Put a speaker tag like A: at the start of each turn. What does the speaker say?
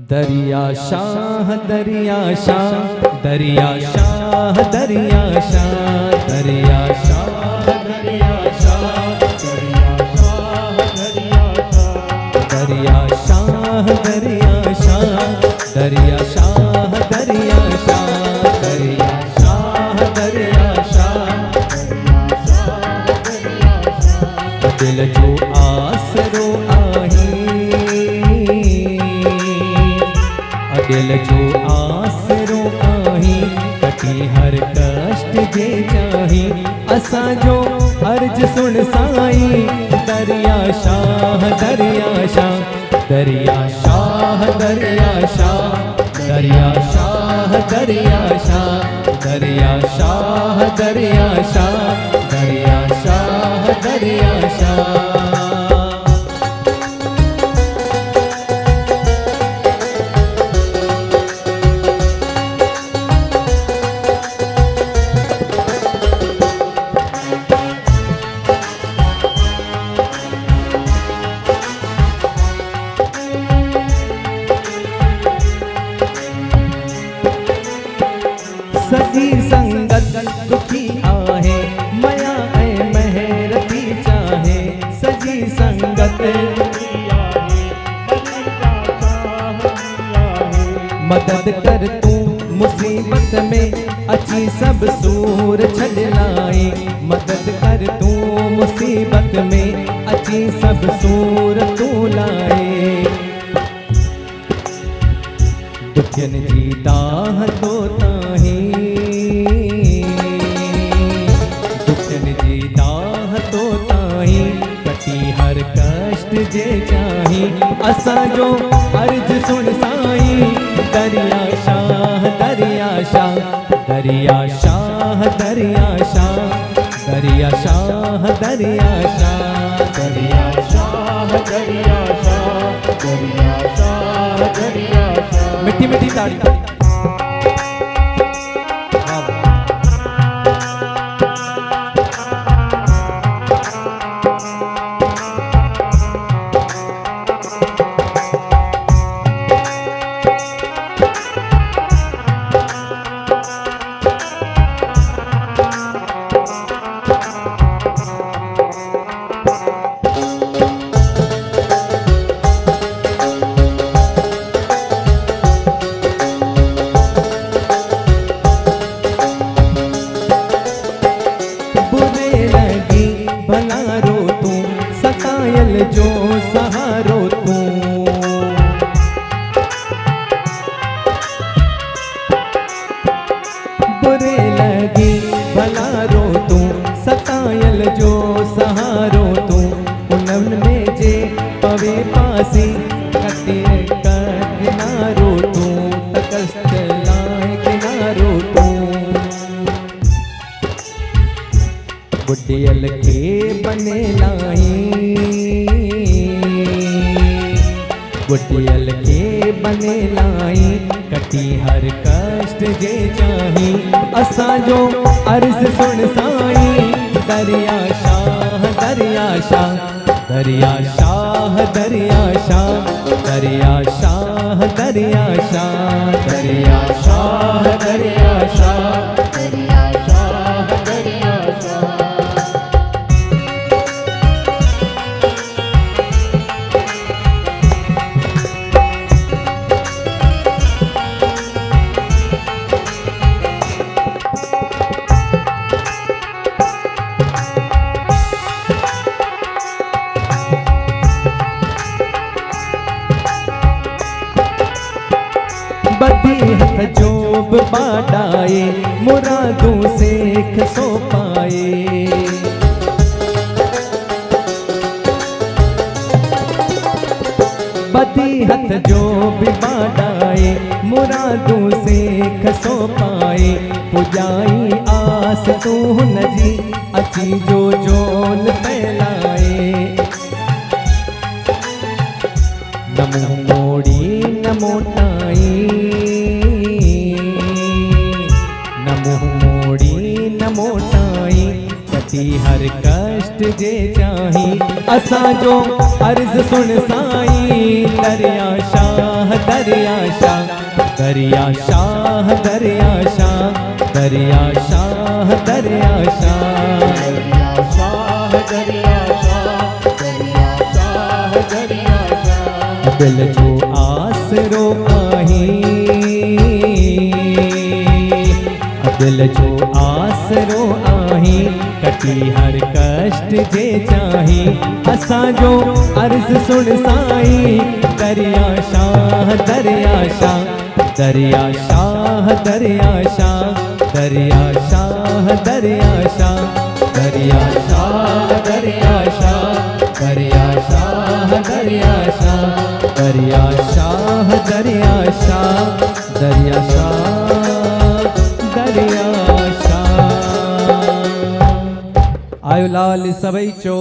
A: दरिया शाह दरिया शाह दरिया शाह दरिया शाह दरिया शाह दरिया शाह दरिया शाह दरिया शाह दरिया शाह दरिया शाह दरिया शाह दरिया शाह दिल जो आसरो दिल जो आसरो आही कटी हर कष्ट जे चाही असा जो अर्ज सुन साई दरिया शाह दरिया शाह दरिया शाह दरिया शाह दरिया शाह दरिया शाह दरिया शाह दरिया शाह दरिया शाह दरिया शाह सजी संगत दुखी आहे मया ऐ मेहरती चाहे सजी संगत मदद कर तू मुसीबत में अची सब सूर छॾलाई मदद कर तू मुसीबत में अची सब सूर तू लाए दुखियन जी दाह तो ताही कटी हर कष्ट जे चाही असा जो अर्ज सुन साई दरिया शाह दरिया शाह दरिया शाह दरिया शाह दरिया शाह दरिया शाह दरिया शाह दरिया शाह दरिया शाह दरिया शाह मिठी मिठी ताड़ी जो सहारो तू बुरे लगी भला रो तू सतायल जो सहारो तू उनम में जे पवे पासी कटे किनारो तू तकस्त लाए किनारो तू बुढ़ियल के बने लाई बुढ़ियल के बने लाई कटी हर कष्ट जे चाही असा जो अर्ज सुन साई दरिया शाह दरिया शाह दरिया शाह दरिया शाह दरिया शाह दरिया शाह दरिया शाह दरिया शाह दरिया शाह दरिया शाह बदी हथ जोब बाडाए मुरादों सेख सो पाए बदी हथ जोब बाडाए मुरादों सेख सो पाए पुजाई आस तू नजी अची जो जोल फैलाए नमो मोड़ी नमो टाई नमो मोड़ी नमो टाई कटी हर कष्ट जे चाही असा जो अर्ज सुन साई दरिया शाह दरिया शाह, दरिया शाह, दरिया शाह, दरिया शाह, दरिया शाह,
B: दरिया शाह, दरिया शाह, दरिया शाह, दरिया शाह।
A: दिल जो आसरो आही, दिल जो आसरो आही, कटी हर कष्ट जे चाही, असां जो अर्ज़ सुन साईं। दरिया शाह, दरिया शाह, दरिया शाह, दरिया शाह, दरिया शाह, दरिया शाह, दरिया शाह, दरिया शाह, दरिया शाह, दरिया शाह, दरिया शाह, दरिया शाह, दरिया शाह, दरिया शाह। आयो लाल सबई चो।